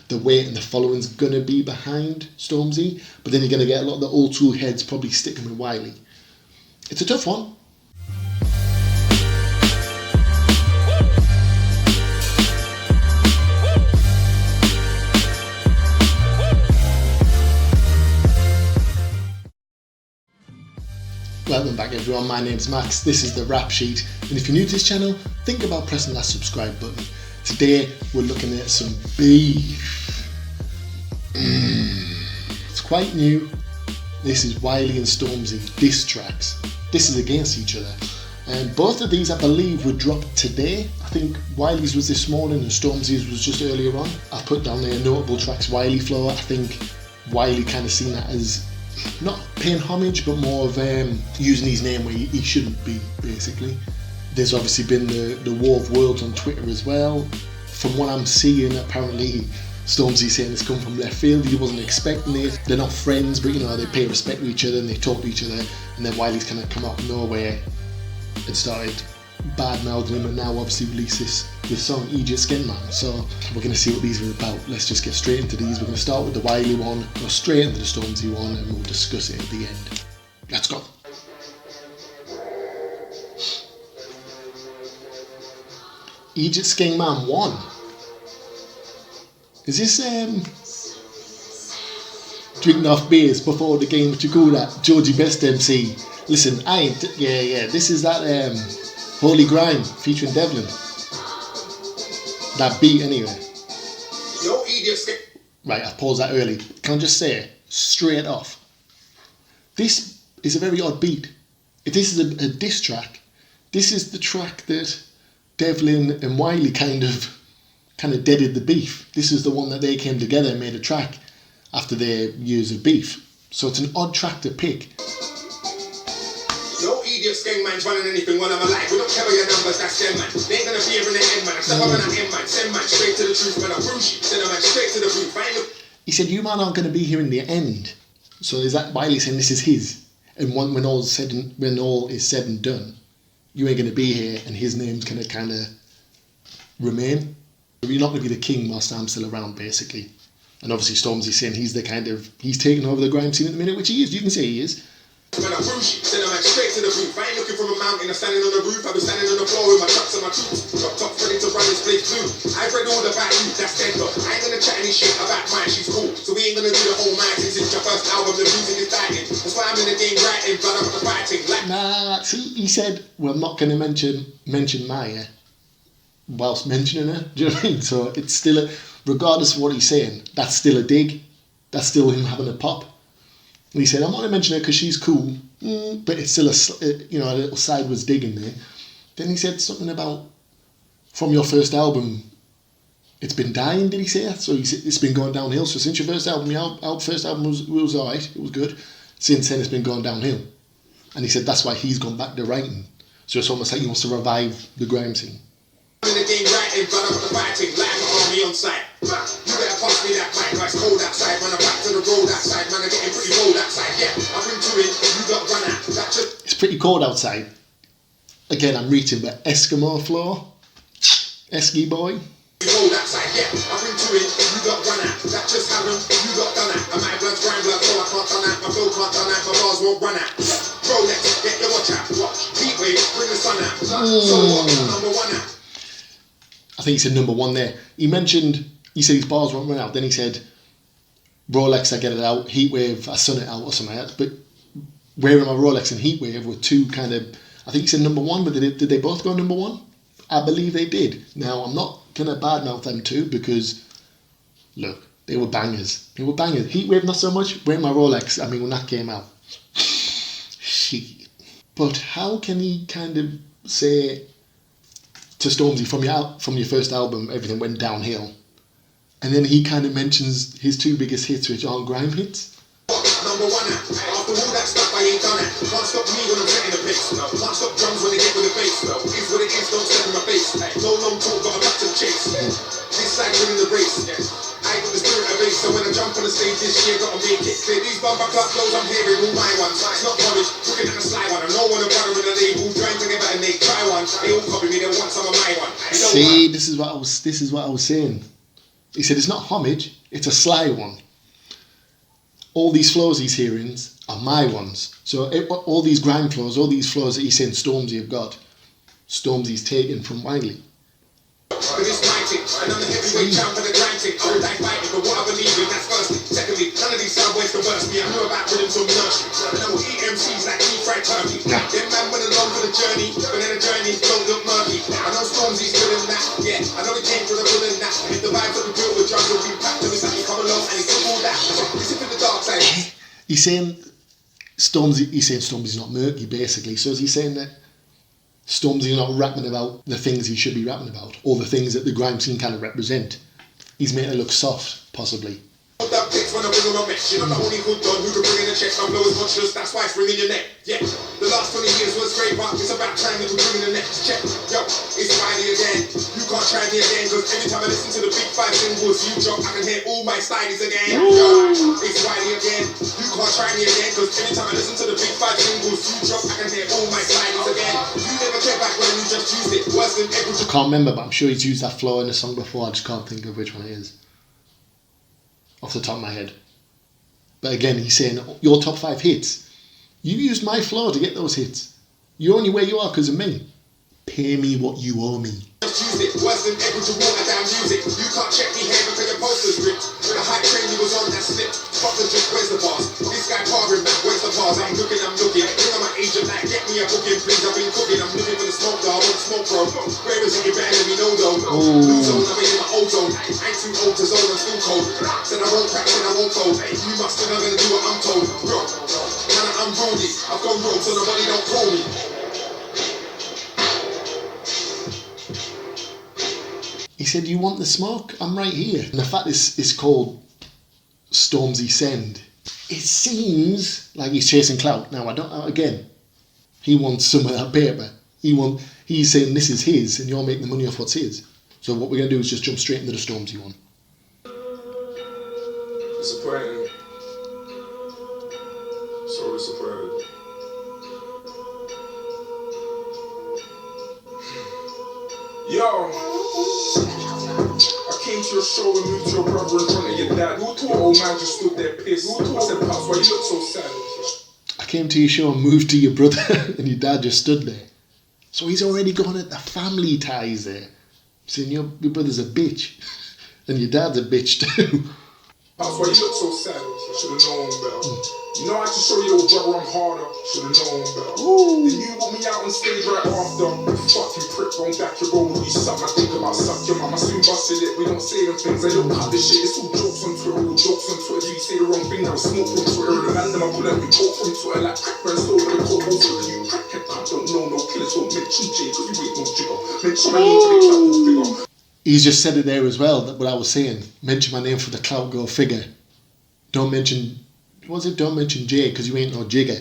the weight and the following's gonna be behind Stormzy, but then you're gonna get a lot of the old school heads probably sticking with Wiley. It's a tough one. Welcome back everyone, my name's Max, this is the Rap Sheet, and if you're new to this channel, think about pressing that subscribe button. Today we're looking at some beef. It's quite new. This is Wiley and Stormzy diss tracks. This is against each other. And both of these I believe were dropped today. I think Wiley's was this morning and Stormzy's was just earlier on. I put down there notable tracks, Wiley Flow. I think Wiley kind of seen that as not paying homage, but more of using his name where he shouldn't be, basically. There's obviously been the war of words on Twitter as well. From what I'm seeing, apparently Stormzy saying it's come from left field. He wasn't expecting it. They're not friends, but you know, they pay respect to each other and they talk to each other. And then Wiley's kind of come out of nowhere and started bad-mouthing him, and now obviously released this song, Eediyat Skengman. So we're going to see what these are about. Let's just get straight into these. We're going to start with the Wiley one, go straight into the Stormzy one, and we'll discuss it at the end. Let's go. Eediyat Skengman 1. Is this drinking off beers before the game, what you call that? Georgie Best MC. Listen, I ain't, yeah, this is that Holy Grime featuring Devlin. That beat anyway. Yo, Eediyat. Right, I paused that early. Can I just say, straight off, this is a very odd beat. If this is a diss track, this is the track that Devlin and Wiley kind of deaded the beef. This is the one that they came together and made a track after their years of beef. So it's an odd track to pick. Yo, Eediyat Skengman's running anything while I'm alive. We don't care about your numbers, that's them, man. They ain't gonna be here in the end, man. I step up and I'm in, man. Send man straight to the truth, man. I bruise you. Send a man straight to the roof. He said, you man aren't gonna be here in the end. So is that Wiley saying this is his? And when all is said and done, you ain't gonna be here and his name's gonna kinda remain. You're not gonna be the king whilst I'm still around, basically. And obviously Stormzy's saying he's taking over the grime scene at the minute, which he is. You can say he is. When I bruise you, send a man straight to the roof. I ain't looking from a mountain, I'm standing on the roof. I've been standing on the floor with my trucks and my troops. Dropped up, ready to run this place through. I've read all about you, that's dead though. I ain't gonna chat any shit about mine, she's cool. So we ain't gonna do the whole man since it's your first album, the music is dying. That's why I'm in the game writing, but I'm the fighting. Nah, see, he said, well, I'm not gonna mention Maya whilst mentioning her. Do you know what I mean? So it's still regardless of what he's saying, that's still a dig. That's still him having a pop. And he said, I'm not going to mention her because she's cool, but it's still a little sideways dig in there. Then he said something about, from your first album, it's been dying, did he say that? So he said, it's been going downhill. So since your first album, was alright, it was good. Since then, it's been going downhill. And he said that's why he's gone back to writing. So it's almost like he wants to revive the grime scene. I'm in the game writing, but I'm the fighting. Like an army on site. You better pass me that mic, it's cold outside. Man, I'm back to the road outside. Man, I'm getting pretty cold outside. Yeah, I've been to it, you got run out. It's pretty cold outside. Again, I'm reaching, but Eskimo floor. Esky boy. Cold outside, yeah, I've been to it, you got run out. That just happened, you got done out. And my blood's grime blood, so I can't done out. My flow can't done out, my bars won't run out. Rolex, get your watch out. Watch, heat wave, bring the sun out. So what, number one out. I think he said number one there. He said his bars won't run out. Then he said, Rolex, I get it out. Heatwave, I sun it out or something like that. But wearing my Rolex and Heatwave were two kind of, I think he said number one, but did they both go number one? I believe they did. Now, I'm not going to badmouth them two because, look, they were bangers. They were bangers. Heatwave, not so much. Wearing my Rolex, I mean, when that came out. Shit. But how can he kind of say to Stormzy, from your first album, everything went downhill, and then he kind of mentions his two biggest hits, which aren't grime hits? Number one out. After all that stuff, I ain't done it. Can't stop me when I'm setting the pace. No. Can't stop drums when they get with the bass. No. Is what it is, don't step in my face. No long talk, got a back to the chase. This side winning the race. I got the spirit of bass, so when I jump on the stage this year, gotta make it clear. These bumper club flows I'm hearing, all my ones. It's not knowledge, looking at the sly one. I know one of brother in the label, trying to get better and they try one. They all copy me, they want some of my one. See, this is what I was saying. He said it's not homage, it's a sly one. All these flows he's hearing are my ones. So all these grime flows, all these flows that he's saying Stormzy have got, Stormzy's taken from Wiley. But it's my thing, and I'm the heavyweight champ of the crime thing. I will die fighting for what I believe in, that's firstly. Secondly, none of these sound boys can burst me. I know about rhythms from nursery. And I will eat MCs like deep fried turkey. Them man went along for the journey, but then the journey don't look murky. I know Stormzy's good in that, yeah. I know he came for the good in that. And if the vibes that we built with drugs will be packed to me, so he come along and he took all that. He's in the dark side. He's saying Stormzy's not murky, basically. So is he saying that Stormzy's not rapping about the things he should be rapping about, or the things that the grime scene kind of represent? He's making it look soft, possibly. That bitch when I bring on my mesh. You're not the only good dog who can bring in the check. My flow is conscious, that's why it's ringing your neck. Yeah, the last 20 years was great, but it's about time that we bring in the next check. Yo, it's Wiley again. You can't try me again, cause every time I listen to the big 5 singles you drop, I can hear all my stylies again. Yo, it's Wiley again. You can't try me again, cause every time I listen to the big 5 singles you drop, I can hear all my stylies again. You never came back when you just used it. Worse than every. I can't remember, but I'm sure he's used that flow in a song before. I just can't think of which one it is off the top of my head. But again, he's saying, your top 5 hits, you used my flow to get those hits. You're only where you are because of me. Pay me what you owe me. Just use it, worse than able to water down music. You can't check me here because your poster's ripped. The hype train you was on that slipped. Fuck the drip, where's the bars? This guy carving back, where's the bars? I'm looking. Bring on my agent, like, get me a booking, please. I've been cooking, I'm looking for the smoke, though. I want smoke, bro. Where is it? You better let me know, though. New zone, I've been in my old zone. I ain't too old to zone, I'm still cold. Said I won't crack, said I won't fold. You must think I'm gonna do what I'm told. Bro, man, I'm roadie. I've gone rogue, so nobody don't call me. He said, you want the smoke? I'm right here. And the fact is called Stormzy Send. It seems like he's chasing clout. Now, again, he wants some of that paper. He's saying this is his and you're making the money off what's his. So what we're going to do is just jump straight into the Stormzy one. Disappointing. So disappointed. Yo! I came to your show and moved to your brother in front of your dad. Who thought old man just stood there pissed? Who thought I said, Pops, why you look so sad? I came to your show and moved to your brother and your dad just stood there. So he's already gone at the family ties there. Saying your brother's a bitch and your dad's a bitch too. That's why you look so sad. Should've known better. You know I had to show your old brother I'm harder. Should've known better. Then you want me out on stage right after. You fucking prick, going back your roll. You suck. I think about suck your mama. Soon busted it. We don't say them things. I don't cut this shit. It's all jokes on Twitter. All jokes on Twitter. If you say the wrong thing, now smoke from Twitter. And the man them I pull out report from Twitter. Like crack friends stole the report over. Cause you crackhead cunt don't know no killers. Don't mention J. Cause you ain't no jigger. Mention my name for the clout go figure. He's just said it there as well, that what I was saying. Mention my name for the clout go figure. Don't mention Jay because you ain't no jigger.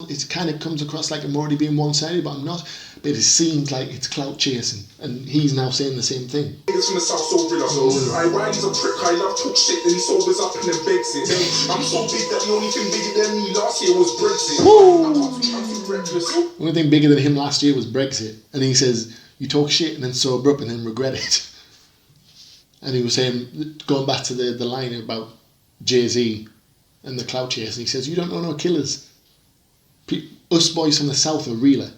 It kind of comes across like I'm already being one-sided, but I'm not. But it seems like it's clout chasing, and he's now saying the same thing. Niggas from the south so real, I Wiley's a prick, I love talk shit, then he sobers up and then begs it. I'm so big that the only thing bigger than me last year was Brexit. I'm too reckless. The only thing bigger than him last year was Brexit, and he says you talk shit and then sober up and then regret it. And he was saying, going back to the line about Jay-Z and the clout chase, and he says, you don't know no killers. Us boys from the south are realer.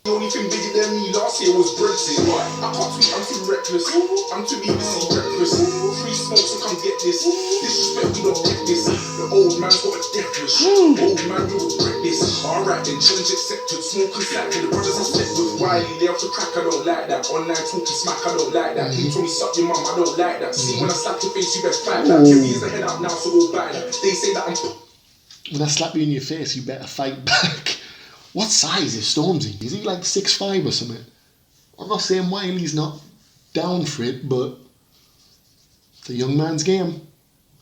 The only thing bigger than me last year was Brexit. I can't tweet, I'm too reckless. I'm too eager to see breakfast. Free smoke, so come get this. Disrespect, we don't get this. The old man's got a death wish. Old man will regret this. Alright then, challenge accepted. Smoke and slack, and the brothers I slept with. Wiley, they off the crack, I don't like that. Online talking smack, I don't like that. He told me suck your mum, I don't like that. See, when I slap your face, you best fight back. Your ears the head up now, so go buy that. They say that I'm... When I slap you in your face, you better fight back. What size is Stormzy? Is he like 6'5" or something? I'm not saying Wiley's not down for it, but it's a young man's game.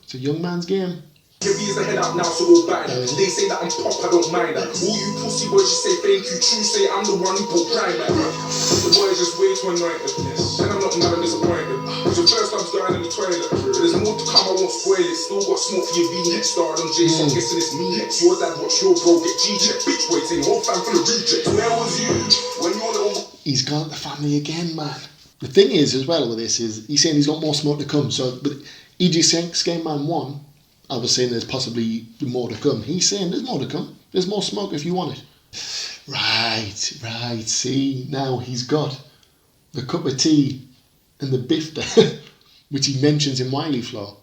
It's a young man's game. Your ears the head up now, so go buy that. They say that I'm pop, I don't mind that. All you pussy boys, you say thank you. True say I'm the one who bought crime at. The boys just way too anointed. And I'm not mad, I'm disappointed. Cause your first time's going in the toilet. There's more to come, I won't spoil it. Still got smoke for your V-neck. Starred on J, so I'm guessing it's me next. Your dad watch your bro get G-check. Bitch waiting, whole fam full of rejects. Where was you when you were little? He's gone at the family again, man. The thing is, as well with this, is he's saying he's got more smoke to come. So, but Eediyat Skengman 1, I was saying there's possibly more to come. He's saying there's more to come. There's more smoke if you want it. Right. See, now he's got the cup of tea and the biff there, which he mentions in Wiley Flow.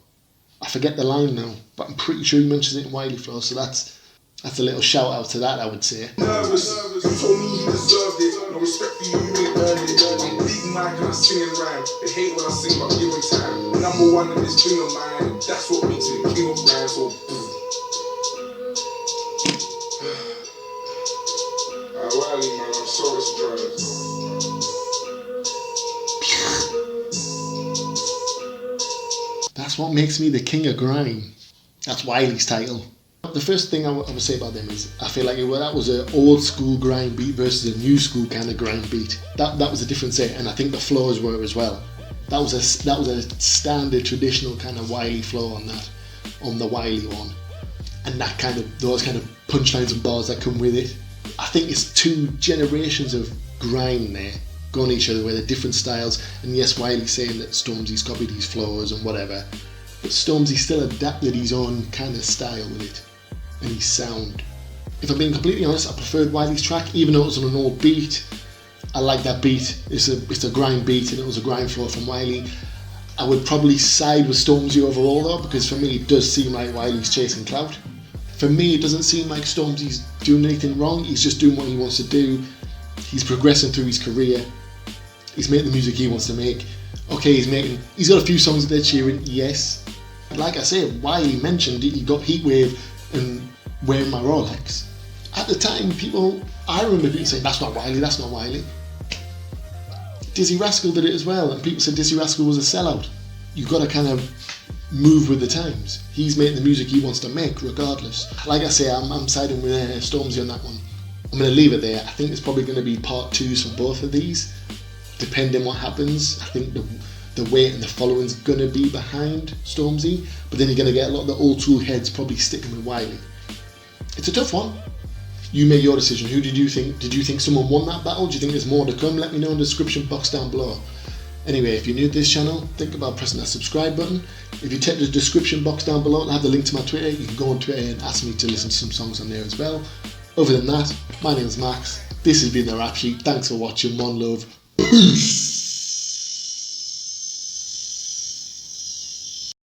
I forget the line now, but I'm pretty sure he mentions it in Wiley Flow. So that's a little shout out to that, I would say. Nervous, you told me you deserved it. No respect for you, you ain't earned it. I'm big mic and I sing and rhyme. They hate when I sing, but give me time. Number one in this thing of mine. That's what makes me the king of rhyme. So, Wiley, man, I'm sorry to drive. That's what makes me the king of grime. That's Wiley's title. The first thing I would say about them is I feel like that was an old school grime beat versus a new school kind of grime beat. That was a different set, and I think the flows were as well. That was a standard traditional kind of Wiley flow on the Wiley one, and those kind of punchlines and bars that come with it. I think it's two generations of grime there going at each other with different styles. And yes, Wiley's saying that Stormzy's copied his flows and whatever, but Stormzy still adapted his own kind of style with it and his sound. If I'm being completely honest, I preferred Wiley's track, even though it was on an old beat. I like that beat. It's a grime beat, and it was a grime flow from Wiley. I would probably side with Stormzy overall though, because for me it does seem like Wiley's chasing clout. For me, it doesn't seem like Stormzy's doing anything wrong. He's just doing what he wants to do. He's progressing through his career. He's making the music he wants to make. Okay, he's got a few songs that they're cheering, yes. Like I said, Wiley mentioned he got Heatwave and Wearing My Rolex. At the time, I remember people saying, that's not Wiley. Dizzy Rascal did it as well, and people said Dizzy Rascal was a sellout. You've got to kind of move with the times. He's making the music he wants to make, regardless. Like I say, I'm siding with Stormzy on that one. I'm going to leave it there. I think there's probably going to be part 2s for both of these, depending what happens. I think the weight and the following's going to be behind Stormzy, but then you're going to get a lot of the old school heads probably sticking with Wiley. It's a tough one. You make your decision. Who did you think? Did you think someone won that battle? Do you think there's more to come? Let me know in the description box down below. Anyway, if you're new to this channel, think about pressing that subscribe button. If you check the description box down below, I'll have the link to my Twitter. You can go on Twitter and ask me to listen to some songs on there as well. Other than that, my name's Max. This has been The Rap Sheet. Thanks for watching. One love. Peace.